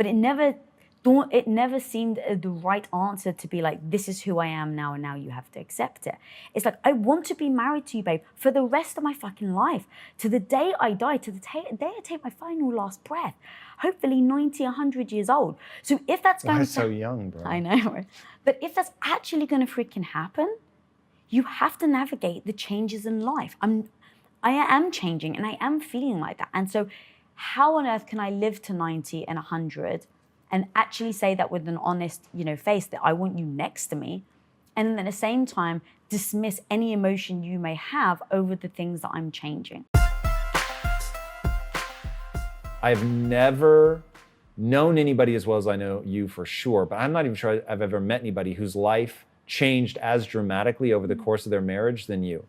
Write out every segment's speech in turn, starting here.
But it never seemed the right answer to be like, this is who I am now, and now you have to accept it. It's like, I want to be married to you, babe, for the rest of my fucking life, to the day I die, to the day I take my final last breath, hopefully 90, 100 years old. So if that's going to... so young, bro. I know, right? But if that's actually going to freaking happen, you have to navigate the changes in life. I am changing, and I am feeling like that. And so how on earth can I live to 90 and 100 and actually say that with an honest, face, that I want you next to me, and then at the same time dismiss any emotion you may have over the things that I'm changing? I've never known anybody as well as I know you for sure, but I'm not even sure I've ever met anybody whose life changed as dramatically over the course of their marriage than you.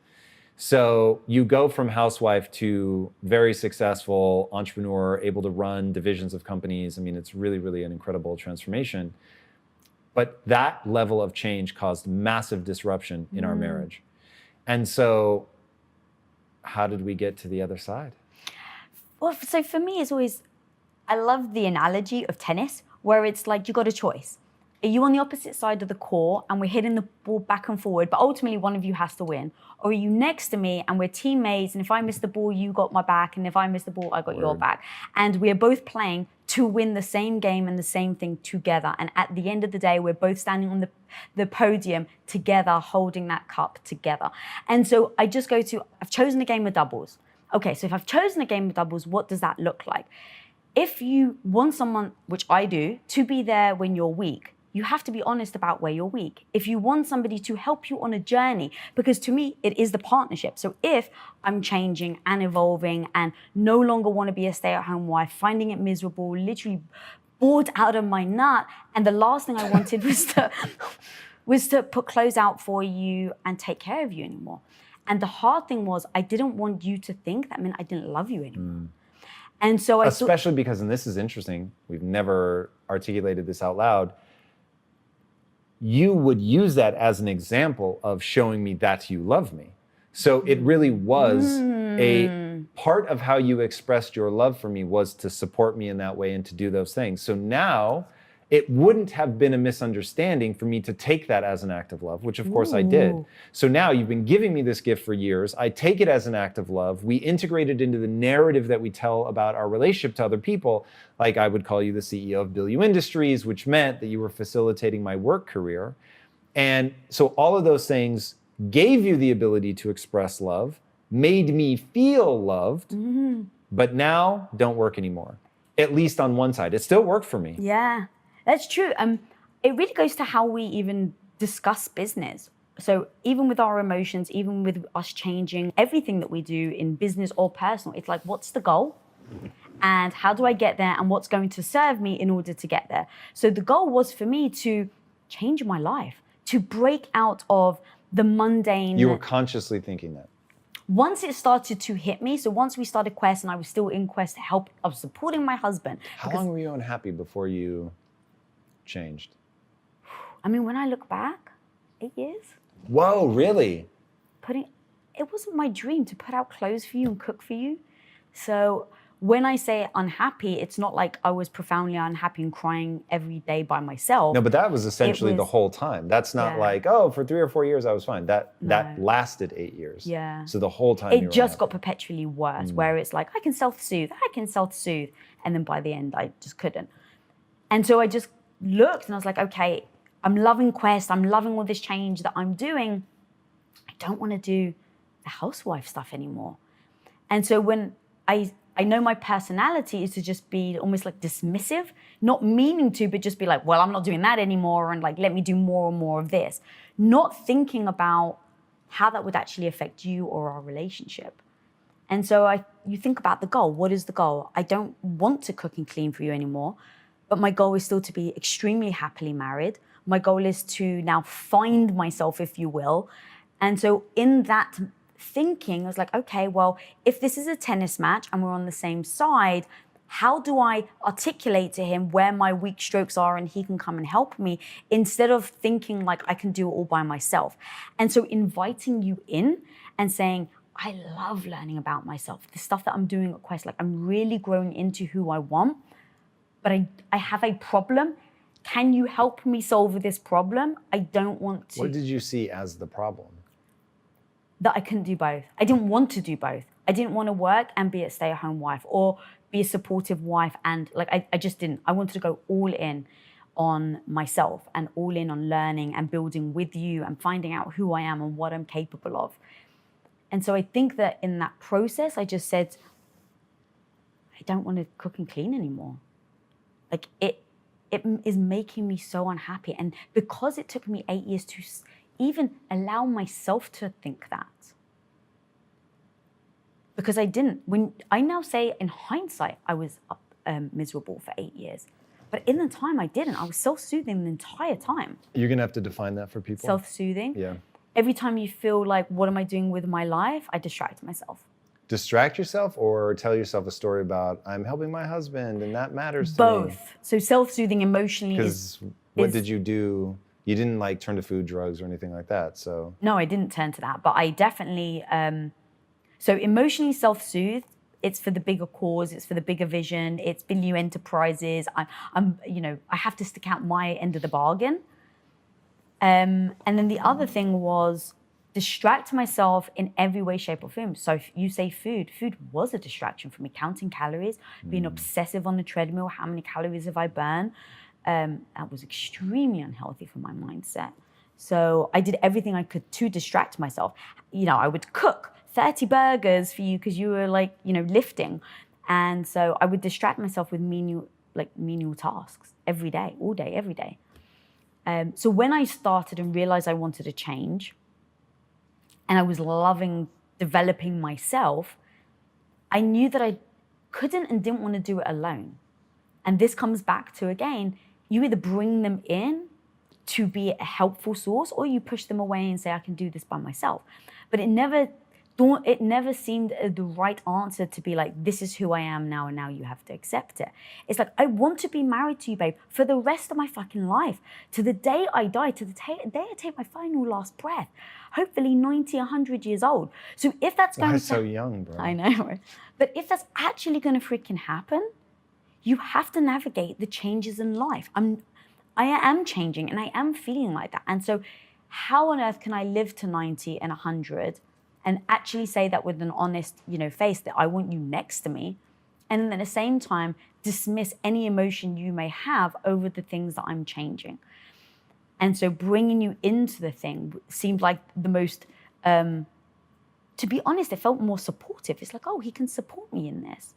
So you go from housewife to very successful entrepreneur, able to run divisions of companies. I mean, it's really, really an incredible transformation. But that level of change caused massive disruption in our marriage. And so how did we get to the other side? Well, so for me, it's always, I love the analogy of tennis, where it's like, you got a choice. Are you on the opposite side of the court and we're hitting the ball back and forward, but ultimately one of you has to win? Or are you next to me and we're teammates, and if I miss the ball, you got my back, and if I miss the ball, I got your back. And we're both playing to win the same game and the same thing together. And at the end of the day, we're both standing on the podium together, holding that cup together. And so I just go to, I've chosen a game of doubles. Okay, so if I've chosen a game of doubles, what does that look like? If you want someone, which I do, to be there when you're weak, you have to be honest about where you're weak. If you want somebody to help you on a journey, because to me, it is the partnership. So if I'm changing and evolving and no longer want to be a stay-at-home wife, finding it miserable, literally bored out of my nut, and the last thing I wanted was to put clothes out for you and take care of you anymore. And the hard thing was, I didn't want you to think that meant I didn't love you anymore. And so especially because, and this is interesting, we've never articulated this out loud, you would use that as an example of showing me that you love me. So it really was a part of how you expressed your love for me, was to support me in that way and to do those things. So now it wouldn't have been a misunderstanding for me to take that as an act of love, which of course I did. So now you've been giving me this gift for years. I take it as an act of love. We integrate it into the narrative that we tell about our relationship to other people. Like, I would call you the CEO of Bilyeu Industries, which meant that you were facilitating my work career. And so all of those things gave you the ability to express love, made me feel loved, but now don't work anymore. At least on one side. It still worked for me. Yeah. That's true. It really goes to how we even discuss business. So even with our emotions, even with us changing everything that we do in business or personal, it's like, what's the goal? And how do I get there? And what's going to serve me in order to get there? So the goal was for me to change my life, to break out of the mundane. You were consciously thinking that? Once it started to hit me, so once we started Quest and I was still in Quest to help, I was supporting my husband. How long were you unhappy before you changed? I mean, when I look back, 8 years. Whoa, really? It wasn't my dream to put out clothes for you and cook for you. So when I say unhappy, it's not like I was profoundly unhappy and crying every day by myself. No, but that was essentially the whole time. That's not like, oh, for 3 or 4 years I was fine. That lasted 8 years. Yeah. So the whole time it just got perpetually worse, where it's like, I can self-soothe. And then by the end, I just couldn't. And so I just looked and I was like, okay, I'm loving Quest. I'm loving all this change that I'm doing. I don't want to do the housewife stuff anymore. And so when I know my personality is to just be almost like dismissive, not meaning to, but just be like, well, I'm not doing that anymore, and like, let me do more and more of this. Not thinking about how that would actually affect you or our relationship. And so you think about the goal. What is the goal? I don't want to cook and clean for you anymore, but my goal is still to be extremely happily married. My goal is to now find myself, if you will. And so in that thinking, I was like, okay, well, if this is a tennis match and we're on the same side, how do I articulate to him where my weak strokes are and he can come and help me, instead of thinking like I can do it all by myself? And so inviting you in and saying, I love learning about myself. The stuff that I'm doing at Quest, like I'm really growing into who I want. but I have a problem. Can you help me solve this problem? I don't want to. What did you see as the problem? That I couldn't do both. I didn't want to do both. I didn't want to work and be a stay-at-home wife, or be a supportive wife, and like I just didn't. I wanted to go all in on myself and all in on learning and building with you and finding out who I am and what I'm capable of. And so I think that in that process, I just said, I don't want to cook and clean anymore. Like it is making me so unhappy. And because it took me 8 years to even allow myself to think that, because I didn't. When I now say in hindsight, I was miserable for 8 years. But in the time I didn't. I was self-soothing the entire time. You're gonna have to define that for people. Self-soothing. Yeah. Every time you feel like, what am I doing with my life? I distract myself. Distract yourself, or tell yourself a story about, I'm helping my husband and that matters to me. Both. So self-soothing emotionally is... Because what did you do? You didn't like turn to food, drugs, or anything like that, so. No, I didn't turn to that, but I definitely... So emotionally self-soothed, it's for the bigger cause, it's for the bigger vision, it's Bilyeu Enterprises. I'm, I have to stick out my end of the bargain. And then the other thing was distract myself in every way, shape, or form. So if you say food was a distraction for me, counting calories, being obsessive on the treadmill, how many calories have I burned? That was extremely unhealthy for my mindset. So I did everything I could to distract myself. I would cook 30 burgers for you because you were like, lifting. And so I would distract myself with menial tasks every day, all day, every day. So when I started and realized I wanted to change, and I was loving developing myself, I knew that I couldn't and didn't want to do it alone. And this comes back to, again, you either bring them in to be a helpful source, or you push them away and say, I can do this by myself. But it never seemed the right answer to be like, this is who I am now, and now you have to accept it. It's like, I want to be married to you, babe, for the rest of my fucking life, to the day I die, to the day I take my final last breath, hopefully 90, 100 years old. So if that's going to... so young, bro. I know. But if that's actually going to freaking happen, you have to navigate the changes in life. I am changing, and I am feeling like that. And so how on earth can I live to 90 and 100 and actually say that with an honest, face, that I want you next to me, and then at the same time dismiss any emotion you may have over the things that I'm changing? And so bringing you into the thing seemed like the most, to be honest, it felt more supportive. It's like, oh, he can support me in this.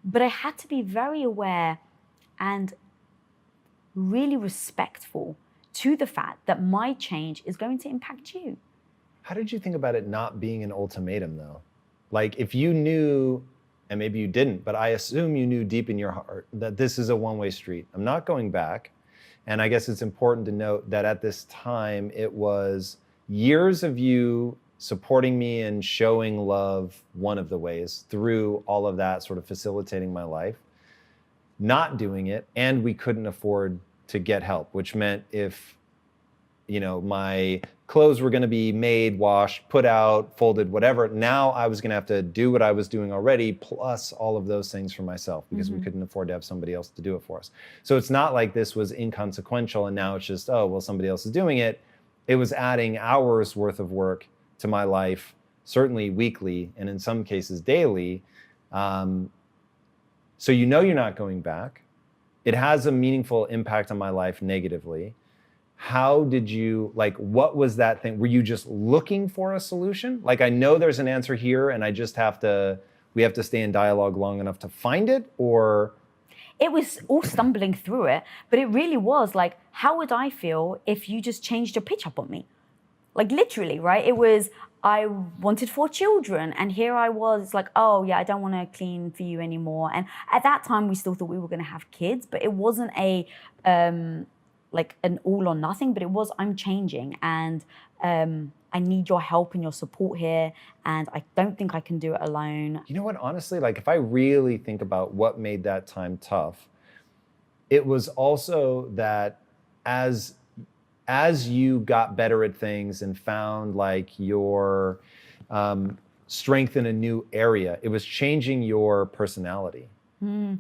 But I had to be very aware and really respectful to the fact that my change is going to impact you. How did you think about it not being an ultimatum, though? Like, if you knew, and maybe you didn't, but I assume you knew deep in your heart that this is a one-way street. I'm not going back. And I guess it's important to note that at this time, it was years of you supporting me and showing love, one of the ways, through all of that, sort of facilitating my life, not doing it, and we couldn't afford to get help, which meant if my clothes were going to be made, washed, put out, folded, whatever, now I was going to have to do what I was doing already, plus all of those things for myself, because we couldn't afford to have somebody else to do it for us. So it's not like this was inconsequential and now it's just, oh, well, somebody else is doing it. It was adding hours worth of work to my life, certainly weekly, and in some cases daily. So you're not going back. It has a meaningful impact on my life negatively. How did you, what was that thing? Were you just looking for a solution? Like, I know there's an answer here and we have to stay in dialogue long enough to find it, or? It was all stumbling through it, but it really was like, how would I feel if you just changed your pitch up on me? Like, literally, right? It was, I wanted 4 children, and here I was like, oh yeah, I don't want to clean for you anymore. And at that time, we still thought we were going to have kids, but it wasn't like an all or nothing, but it was, I'm changing, and I need your help and your support here, and I don't think I can do it alone. You know what, honestly, if I really think about what made that time tough, it was also that as you got better at things and found your strength in a new area, it was changing your personality.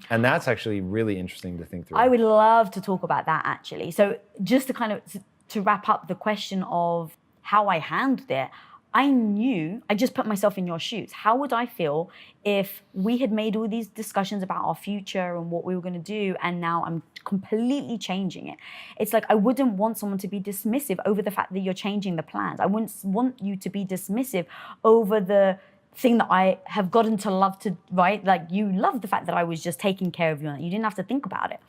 And that's actually really interesting to think through. I would love to talk about that actually. So just to kind of to wrap up the question of how I handled it, I just put myself in your shoes. How would I feel if we had made all these discussions about our future and what we were going to do, and now I'm completely changing it? It's like I wouldn't want someone to be dismissive over the fact that you're changing the plans. I wouldn't want you to be dismissive over the thing that I have gotten to love to, right? Like you love the fact that I was just taking care of you and you didn't have to think about it.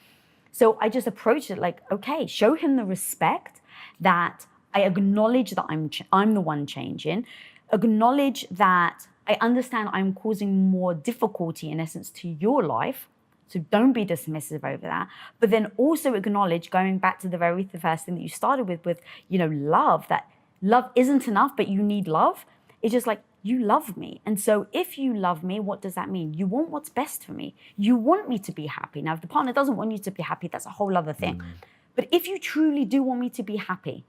So I just approached it like, okay, show him the respect that I acknowledge that I'm the one changing, acknowledge that I understand I'm causing more difficulty in essence to your life. So don't be dismissive over that. But then also acknowledge, going back to the very first thing that you started with, love, that love isn't enough, but you need love. It's just like, you love me. And so if you love me, what does that mean? You want what's best for me. You want me to be happy. Now, if the partner doesn't want you to be happy, that's a whole other thing. But if you truly do want me to be happy,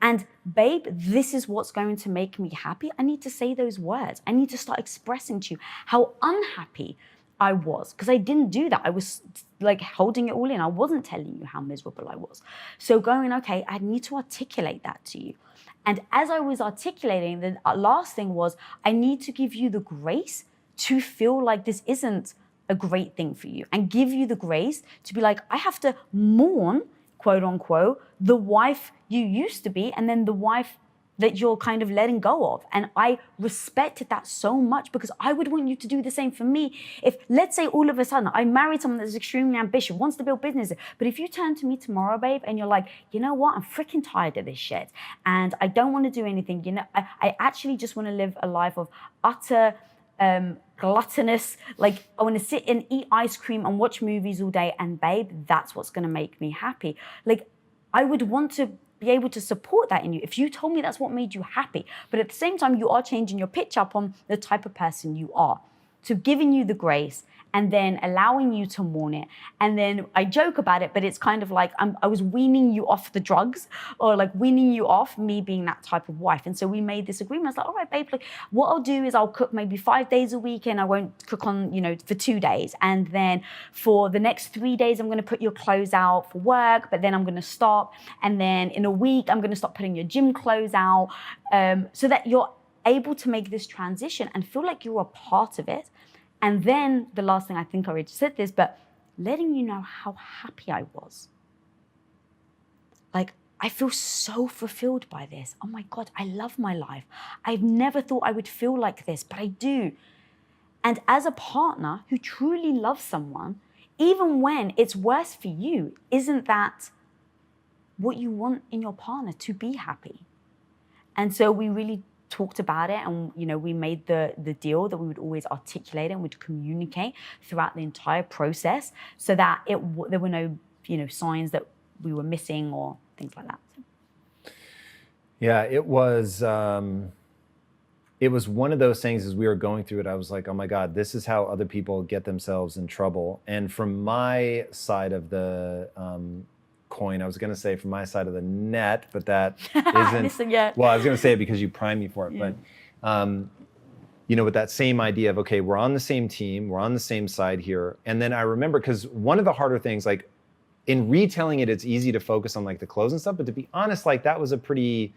and babe, this is what's going to make me happy, I need to say those words. I need to start expressing to you how unhappy I was, because I didn't do that. I was like holding it all in. I wasn't telling you how miserable I was. So going, okay, I need to articulate that to you. And as I was articulating, the last thing was, I need to give you the grace to feel like this isn't a great thing for you, and give you the grace to be like, I have to mourn, quote unquote, the wife you used to be, and then the wife that you're kind of letting go of. And I respected that so much, because I would want you to do the same for me. If, let's say, all of a sudden I married someone that's extremely ambitious, wants to build business, but if you turn to me tomorrow, babe, and you're like, you know what, I'm freaking tired of this shit, and I don't want to do anything, I actually just want to live a life of utter gluttonous, like I want to sit and eat ice cream and watch movies all day, and babe, that's what's going to make me happy. Like, I would want to be able to support that in you if you told me that's what made you happy. But at the same time, you are changing your pitch up on the type of person you are. So giving you the grace and then allowing you to mourn it. And then I joke about it, but it's kind of like I was weaning you off the drugs, or like weaning you off me being that type of wife. And so we made this agreement. I was like, all right, babe, like what I'll do is I'll cook maybe 5 days a week, and I won't cook on, for 2 days. And then for the next 3 days, I'm going to put your clothes out for work, but then I'm going to stop. And then in a week, I'm going to stop putting your gym clothes out, so that you're able to make this transition and feel like you're a part of it. And then the last thing, I think I already said this, but letting you know how happy I was. Like, I feel so fulfilled by this. Oh my God, I love my life. I've never thought I would feel like this, but I do. And as a partner who truly loves someone, even when it's worse for you, isn't that what you want in your partner, to be happy? And so we really talked about it, and we made the deal that we would always articulate and would communicate throughout the entire process, so that there were no signs that we were missing or things like that. Yeah, it was one of those things. As we were going through it, I was like, oh my God, this is how other people get themselves in trouble. And from my side of the coin, I was going to say from my side of the net, but that isn't. Well, I was going to say it because you primed me for it, but with that same idea of, okay, we're on the same team, we're on the same side here. And then I remember, because one of the harder things, like in retelling it, it's easy to focus on like the clothes and stuff, but to be honest, like that was a pretty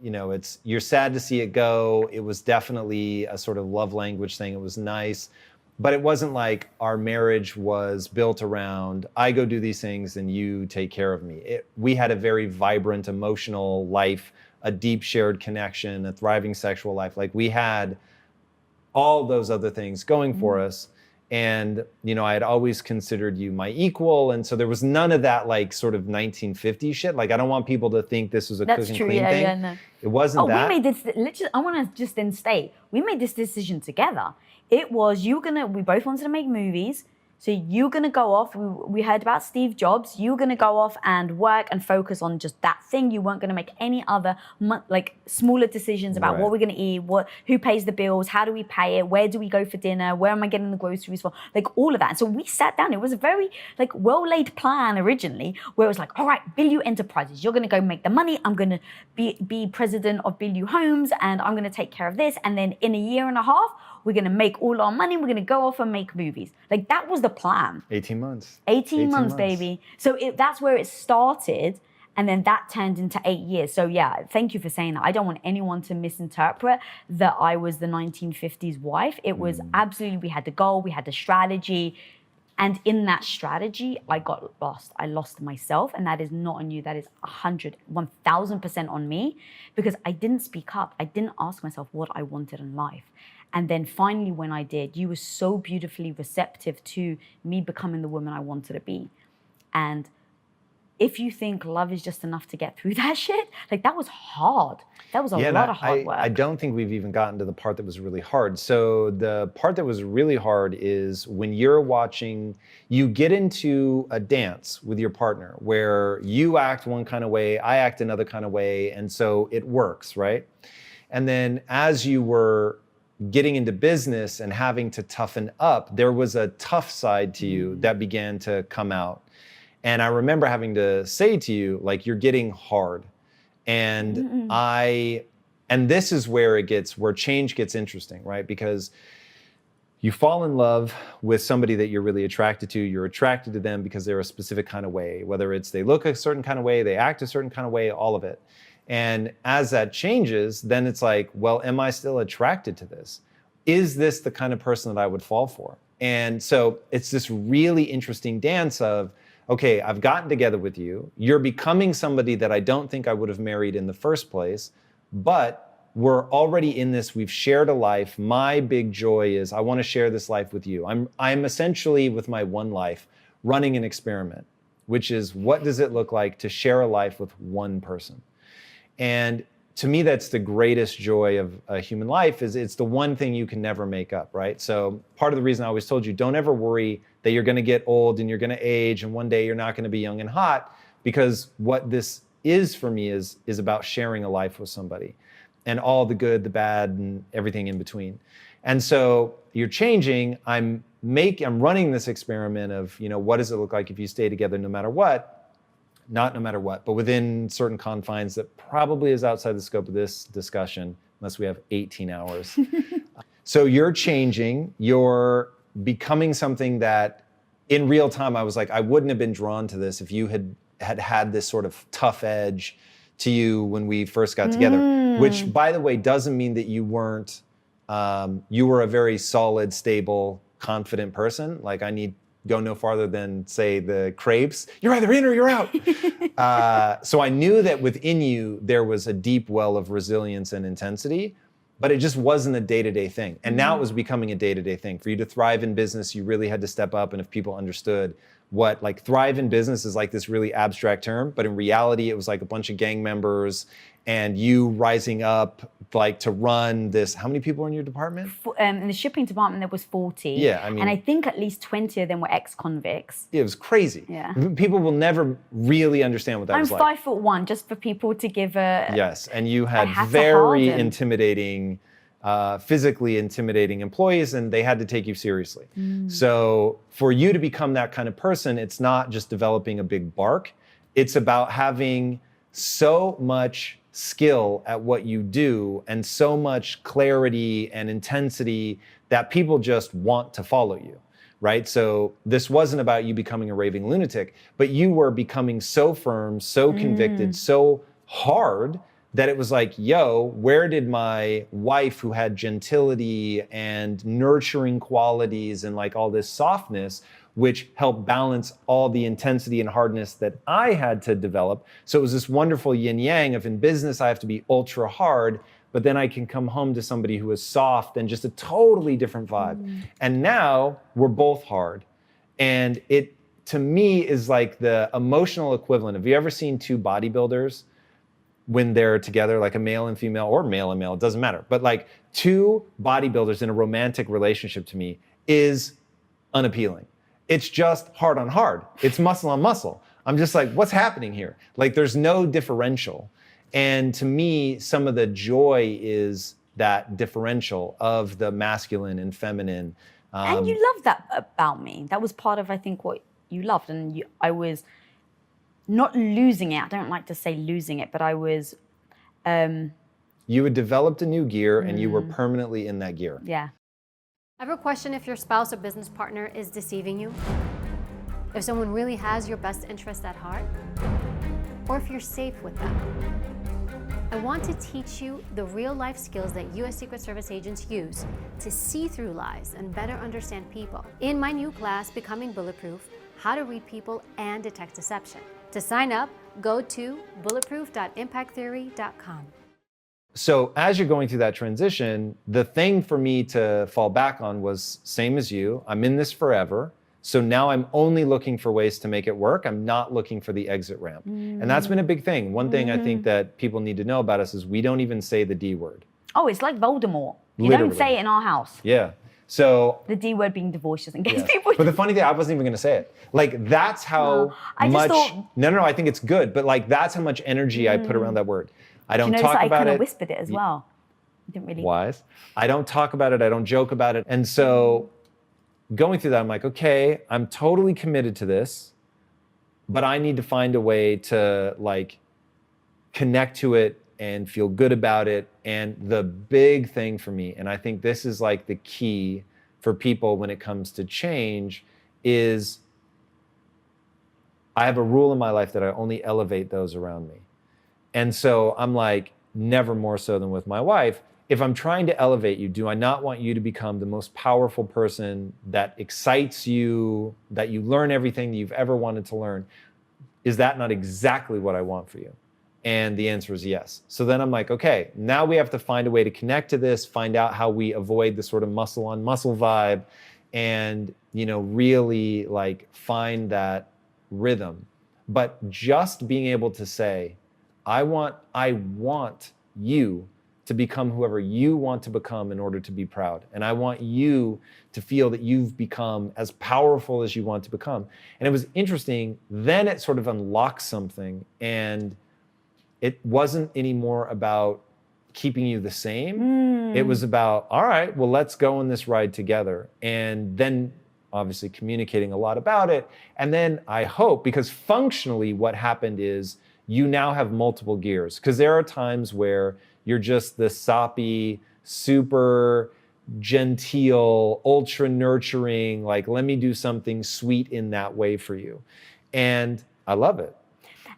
you're sad to see it go. It was definitely a sort of love language thing. It was nice. But it wasn't like our marriage was built around, I go do these things and you take care of me. We had a very vibrant emotional life, a deep shared connection, a thriving sexual life. Like we had all those other things going for us. And, I had always considered you my equal. And so there was none of that like sort of 1950s shit. Like, I don't want people to think this was a cook and clean thing. Yeah, no. It wasn't that. We made this, literally, I want to just then state, we made this decision together. It was, we both wanted to make movies. So you're going to go off. We heard about Steve Jobs. You're going to go off and work and focus on just that thing. You weren't going to make any other like smaller decisions about what we're going to eat, who pays the bills, how do we pay it, where do we go for dinner, where am I getting the groceries from, like all of that. And so we sat down. It was a very like well-laid plan originally, where it was like, all right, Bilyeu Enterprises, you're going to go make the money. I'm going to be president of Bilyeu Homes, and I'm going to take care of this. And then in a year and a half, we're going to make all our money. We're going to go off and make movies. Like that was the plan. 18 months. 18 months, baby. So that's where it started. And then that turned into 8 years. So yeah, thank you for saying that. I don't want anyone to misinterpret that I was the 1950s wife. It was absolutely, we had the goal, we had the strategy. And in that strategy, I got lost. I lost myself, and that is not on you. That is 1,000% on me, because I didn't speak up. I didn't ask myself what I wanted in life. And then finally, when I did, you were so beautifully receptive to me becoming the woman I wanted to be. And if you think love is just enough to get through that shit, like that was hard. That was a lot of hard work. I don't think we've even gotten to the part that was really hard. So the part that was really hard is when you're watching, you get into a dance with your partner where you act one kind of way, I act another kind of way, and so it works, right? And then as you were getting into business and having to toughen up, there was a tough side to you that began to come out. And I remember having to say to you, like, you're getting hard. And and this is where where change gets interesting, right? Because you fall in love with somebody that you're really attracted to. You're attracted to them because they're a specific kind of way, whether it's they look a certain kind of way, they act a certain kind of way, all of it. And as that changes, then it's like, well, am I still attracted to this? Is this the kind of person that I would fall for? And so it's this really interesting dance of, okay, I've gotten together with you. You're becoming somebody that I don't think I would have married in the first place, but we're already in this. We've shared a life. My big joy is I want to share this life with you. I'm essentially, with my one life, running an experiment, which is, what does it look like to share a life with one person? And to me, that's the greatest joy of a human life, is it's the one thing you can never make up, right? So part of the reason I always told you, don't ever worry that you're going to get old and you're going to age and one day you're not going to be young and hot, because what this is for me is about sharing a life with somebody, and all the good, the bad, and everything in between. And so you're changing. I'm running this experiment of, what does it look like if you stay together no matter what? Not no matter what, but within certain confines that probably is outside the scope of this discussion, unless we have 18 hours. So you're changing, you're becoming something that in real time, I was like, I wouldn't have been drawn to this if you had this sort of tough edge to you when we first got together, which, by the way, doesn't mean that you weren't, you were a very solid, stable, confident person. Like, go no farther than, say, the crepes. You're either in or you're out. So I knew that within you, there was a deep well of resilience and intensity, but it just wasn't a day-to-day thing. And now it was becoming a day-to-day thing. For you to thrive in business, you really had to step up. And if people understood what, like, thrive in business is like this really abstract term, but in reality, it was like a bunch of gang members and you rising up, like, to run this. How many people were in your department? In the shipping department, there was 40. Yeah, I mean, and I think at least 20 of them were ex-convicts. It was crazy. Yeah. People will never really understand what that was like. I'm 5'1", just for people to give a... Yes, and you had very intimidating, physically intimidating employees, and they had to take you seriously. So for you to become that kind of person, it's not just developing a big bark. It's about having so much skill at what you do and so much clarity and intensity that people just want to follow you, right? So this wasn't about you becoming a raving lunatic, but you were becoming so firm, so convicted, so hard that it was like, yo, where did my wife, who had gentility and nurturing qualities and like all this softness, which helped balance all the intensity and hardness that I had to develop. So it was this wonderful yin yang of, in business, I have to be ultra hard, but then I can come home to somebody who is soft and just a totally different vibe. And now we're both hard. And it, to me, is like the emotional equivalent. Have you ever seen two bodybuilders when they're together, like a male and female, or male and male, it doesn't matter. But like two bodybuilders in a romantic relationship, to me, is unappealing. it's just hard on hard. It's muscle on muscle. I'm just like, what's happening here? Like, there's no differential. And to me, some of the joy is that differential of the masculine and feminine. And you love that about me. That was part of, I think, what you loved. And I was not losing it. I don't like to say losing it, but I was... you had developed a new gear and you were permanently in that gear. Yeah. Ever question if your spouse or business partner is deceiving you? If someone really has your best interest at heart? Or if you're safe with them? I want to teach you the real-life skills that U.S. Secret Service agents use to see through lies and better understand people. In my new class, Becoming Bulletproof, How to Read People and Detect Deception. To sign up, go to bulletproof.impacttheory.com. So as you're going through that transition, the thing for me to fall back on was same as you. I'm in this forever. So now I'm only looking for ways to make it work. I'm not looking for the exit ramp. And that's been a big thing. One thing I think that people need to know about us is we don't even say the D word. Oh, it's like Voldemort. You Literally. don't say it in our house. Yeah. So The D word being divorce just in case people... But the funny thing, I wasn't even gonna say it. Like, that's how I just much, thought- no, I think it's good, but like, that's how much energy I put around that word. I don't You notice talk I about kind it. of whispered it as well. I didn't really... Wise. I don't talk about it, I don't joke about it. And so going through that, I'm like, okay, I'm totally committed to this, but I need to find a way to like connect to it and feel good about it. And the big thing for me, and I think this is like the key for people when it comes to change, is I have a rule in my life that I only elevate those around me. And so I'm like, never more so than with my wife, if I'm trying to elevate you, do I not want you to become the most powerful person that excites you, that you learn everything that you've ever wanted to learn? Is that not exactly what I want for you? And the answer is yes. So then I'm like, okay, now we have to find a way to connect to this, find out how we avoid the sort of muscle on muscle vibe, and, you know, really like find that rhythm. But just being able to say, I want you to become whoever you want to become in order to be proud. And I want you to feel that you've become as powerful as you want to become. And it was interesting, then it sort of unlocked something, and it wasn't anymore about keeping you the same. It was about, all right, well, let's go on this ride together. And then obviously communicating a lot about it. And then I hope, because functionally what happened is you now have multiple gears, because there are times where you're just the soppy, super genteel, ultra nurturing, like, let me do something sweet in that way for you. And I love it.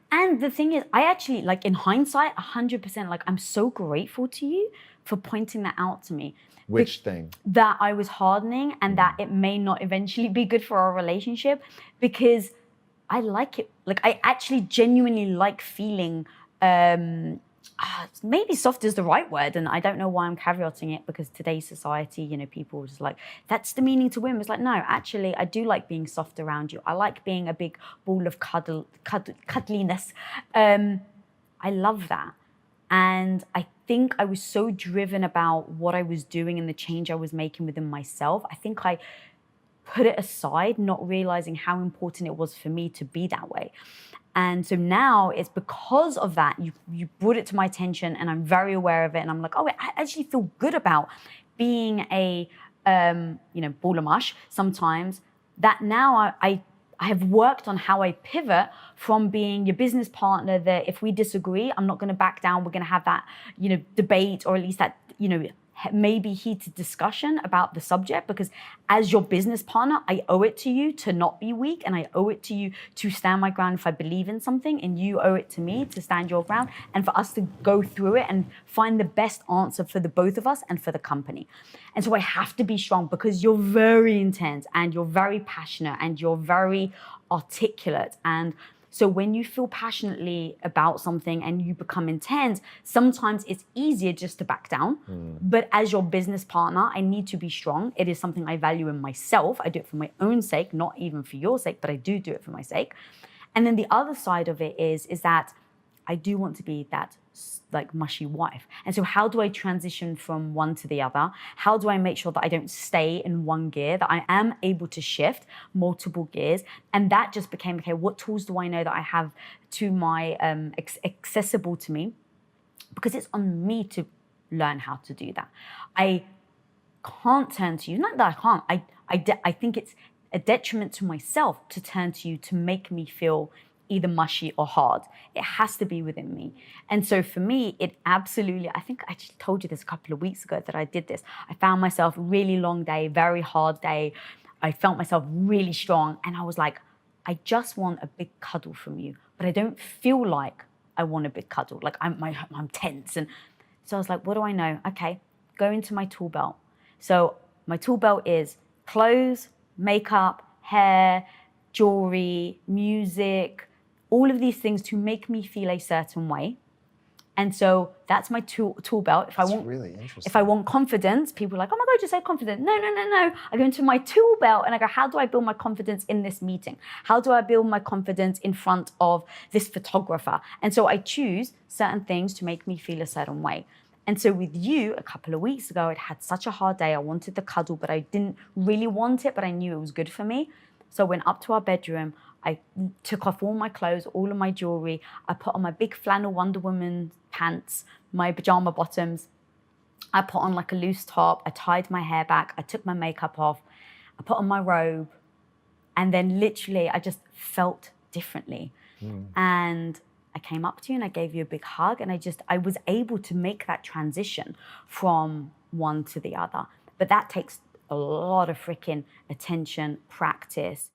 And the thing is, I actually, like in hindsight, 100%, like I'm so grateful to you for pointing that out to me. Which thing? That I was hardening and that it may not eventually be good for our relationship, because I like it. Like I actually genuinely like feeling, maybe soft is the right word, and I don't know why I'm caveating it, because today's society, you know, people are just like, that's the meaning to women. It's like, no, actually, I do like being soft around you. I like being a big ball of cuddliness. I love that. And I think I was so driven about what I was doing and the change I was making within myself. I think I put it aside, not realizing how important it was for me to be that way. And so now it's because of that, you brought it to my attention and I'm very aware of it. And I'm like, oh, I actually feel good about being a, ball of mush sometimes, that now I have worked on how I pivot from being your business partner that if we disagree, I'm not going to back down. We're going to have that, debate, or at least that, maybe heated discussion about the subject, because as your business partner, I owe it to you to not be weak, and I owe it to you to stand my ground if I believe in something, and you owe it to me to stand your ground, and for us to go through it and find the best answer for the both of us and for the company. And so I have to be strong, because you're very intense and you're very passionate and you're very articulate. And so when you feel passionately about something and you become intense, sometimes it's easier just to back down. But as your business partner, I need to be strong. It is something I value in myself. I do it for my own sake, not even for your sake, but I do it for my sake. And then the other side of it is that I do want to be that like mushy wife. And so how do I transition from one to the other? How do I make sure that I don't stay in one gear, that I am able to shift multiple gears? And that just became, okay, what tools do I know that I have to my accessible to me? Because it's on me to learn how to do that. I can't turn to you, not that I can't, I think it's a detriment to myself to turn to you to make me feel either mushy or hard. It has to be within me. And so for me, it absolutely, I think I just told you this a couple of weeks ago that I did this. I found myself really long day, very hard day. I felt myself really strong. And I was like, I just want a big cuddle from you, but I don't feel like I want a big cuddle. Like I'm tense. And so I was like, what do I know? Okay, go into my tool belt. So my tool belt is clothes, makeup, hair, jewelry, music, all of these things to make me feel a certain way. And so that's my tool belt. That's really interesting. If I want confidence, people are like, oh my God, you're so confident. No. I go into my tool belt and I go, how do I build my confidence in this meeting? How do I build my confidence in front of this photographer? And so I choose certain things to make me feel a certain way. And so with you, a couple of weeks ago, I'd had such a hard day. I wanted the cuddle, but I didn't really want it, but I knew it was good for me. So I went up to our bedroom. I took off all my clothes, all of my jewelry. I put on my big flannel Wonder Woman pants, my pajama bottoms. I put on like a loose top. I tied my hair back. I took my makeup off. I put on my robe. And then literally, I just felt differently. And I came up to you and I gave you a big hug. And I was able to make that transition from one to the other. But that takes a lot of freaking attention, practice.